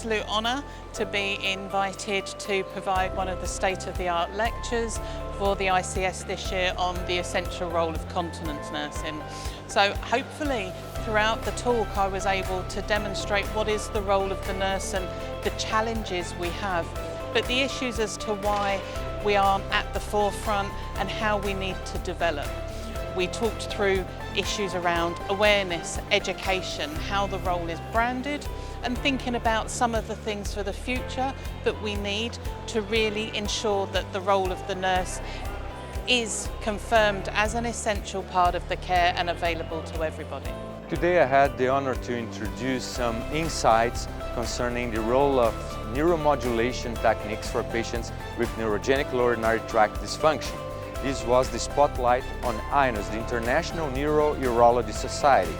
absolute honour to be invited to provide one of the state-of-the-art lectures for the ICS this year on the essential role of continence nursing. So hopefully throughout the talk I was able to demonstrate what is the role of the nurse and the challenges we have, but the issues as to why we aren't at the forefront and how we need to develop. We talked through issues around awareness, education, how the role is branded, and thinking about some of the things for the future that we need to really ensure that the role of the nurse is confirmed as an essential part of the care and available to everybody. Today I had the honor to introduce some insights concerning the role of neuromodulation techniques for patients with neurogenic urinary tract dysfunction. This was the spotlight on INUS, the International Urological Society.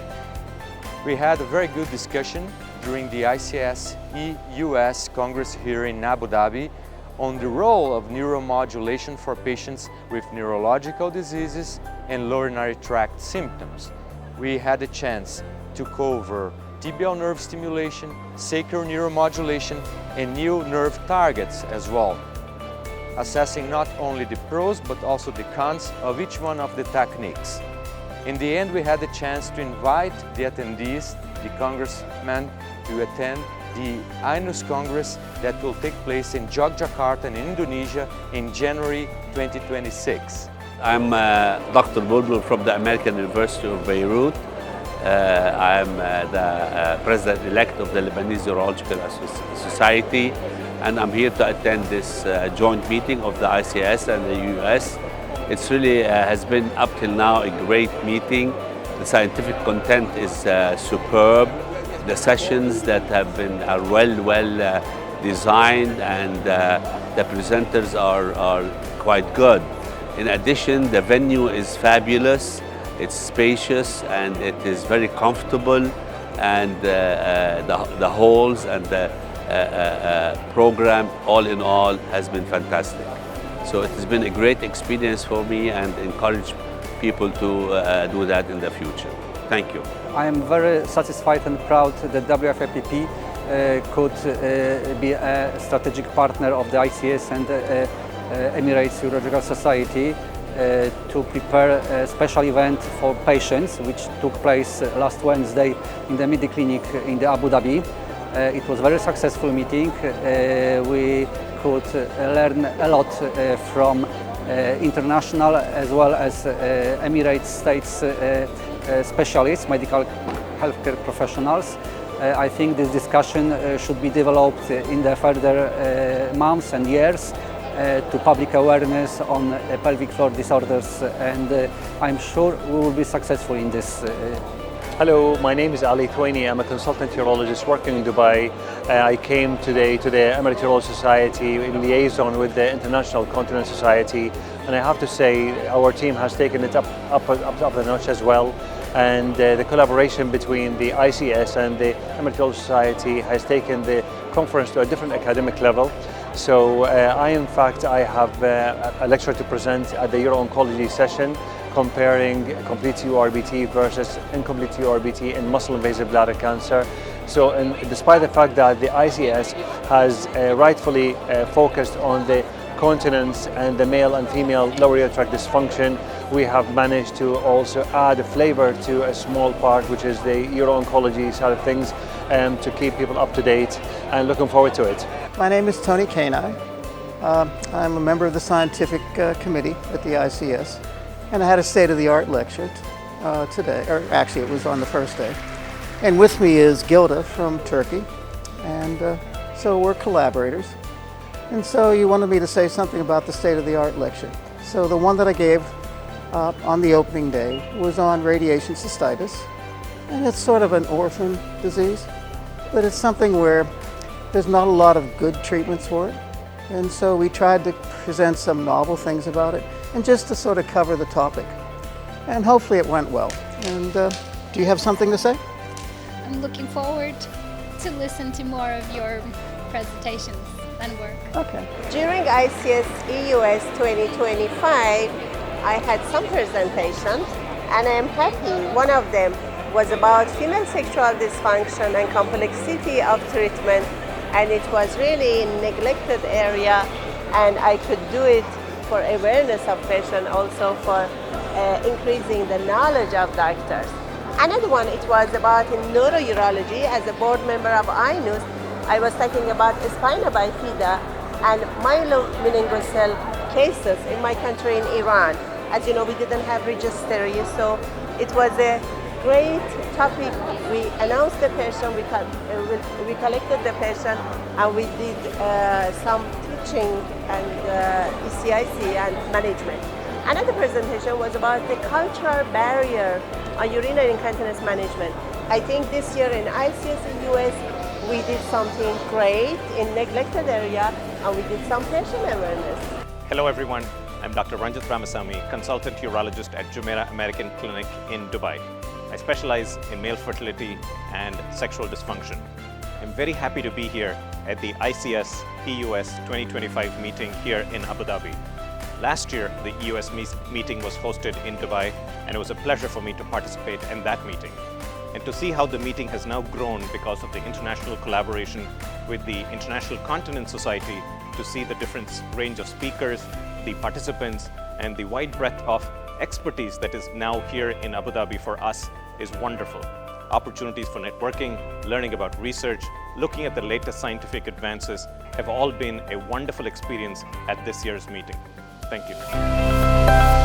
We had a very good discussion during the ICS-EUS Congress here in Abu Dhabi on the role of neuromodulation for patients with neurological diseases and urinary tract symptoms. We had a chance to cover tibial nerve stimulation, sacral neuromodulation, and new nerve targets as well, assessing not only the pros but also the cons of each one of the techniques. In the end, we had the chance to invite the attendees, the congressmen, to attend the INUS Congress that will take place in Yogyakarta in Indonesia in January 2026. I'm Dr. Bulbul from the American University of Beirut. I'm the president-elect of the Lebanese Urological Society, and I'm here to attend this joint meeting of the ICS and the US. It's really has been up till now a great meeting. The scientific content is superb. The sessions that have been are well designed, and the presenters are quite good. In addition, the venue is fabulous. It's spacious and it is very comfortable, and the halls and the program, all in all, has been fantastic. So it has been a great experience for me, and encourage people to do that in the future. Thank you. I am very satisfied and proud that WFIPP could be a strategic partner of the ICS and Emirates Urological Society to prepare a special event for patients, which took place last Wednesday in the Midi Clinic in the Abu Dhabi. It was a very successful meeting. We could learn a lot from international as well as Emirates States specialists, medical healthcare professionals. I think this discussion should be developed in the further months and years to public awareness on pelvic floor disorders, and I'm sure we will be successful in this. Hello, my name is Ali Thwaini. I'm a consultant urologist working in Dubai. I came today to the Emirates Urological Society in liaison with the International Continence Society, and I have to say our team has taken it up the notch as well. And the collaboration between the ICS and the Emirates Urological Society has taken the conference to a different academic level. So I have a lecture to present at the Uro-Oncology session, comparing complete TURBT versus incomplete TURBT in muscle-invasive bladder cancer. So, despite the fact that the ICS has rightfully focused on the continence and the male and female lower urinary tract dysfunction, we have managed to also add a flavor to a small part, which is the Uro-Oncology side of things, to keep people up to date, and looking forward to it. My name is Tony Kanai. I'm a member of the scientific committee at the ICS, and I had a state-of-the-art lecture today, or actually it was on the first day. And with me is Gilda from Turkey, and so we're collaborators. And so you wanted me to say something about the state-of-the-art lecture. So the one that I gave on the opening day was on radiation cystitis, and it's sort of an orphan disease, but it's something where there's not a lot of good treatments for it. And so we tried to present some novel things about it, and just to sort of cover the topic. And hopefully it went well. And do you have something to say? I'm looking forward to listen to more of your presentations and work. Okay. During ICS-EUS 2025, I had some presentations, and I am happy. One of them was about female sexual dysfunction and complexity of treatment and it was really a neglected area, and I could do it for awareness of patient, also for increasing the knowledge of doctors. Another one, it was about in neurourology. As a board member of INUS, I was talking about spina bifida and myelomeningocele cases in my country in Iran. As you know, we didn't have registry, so it was a great topic. We announced the patient, we collected the patient, and we did some teaching and ECIC and management. Another presentation was about the cultural barrier on urinary incontinence management. I think this year in ICS-EUS, we did something great in neglected area, and we did some patient awareness. Hello everyone, I'm Dr. Ranjit Ramasamy, consultant urologist at Jumeirah American Clinic in Dubai. I specialize in male fertility and sexual dysfunction. I'm very happy to be here at the ICS-EUS 2025 meeting here in Abu Dhabi. Last year, the EUS meeting was hosted in Dubai, and it was a pleasure for me to participate in that meeting. And to see how the meeting has now grown because of the international collaboration with the International Continence Society, to see the different range of speakers, the participants, and the wide breadth of expertise that is now here in Abu Dhabi for us is wonderful. Opportunities for networking, learning about research, looking at the latest scientific advances have all been a wonderful experience at this year's meeting. Thank you.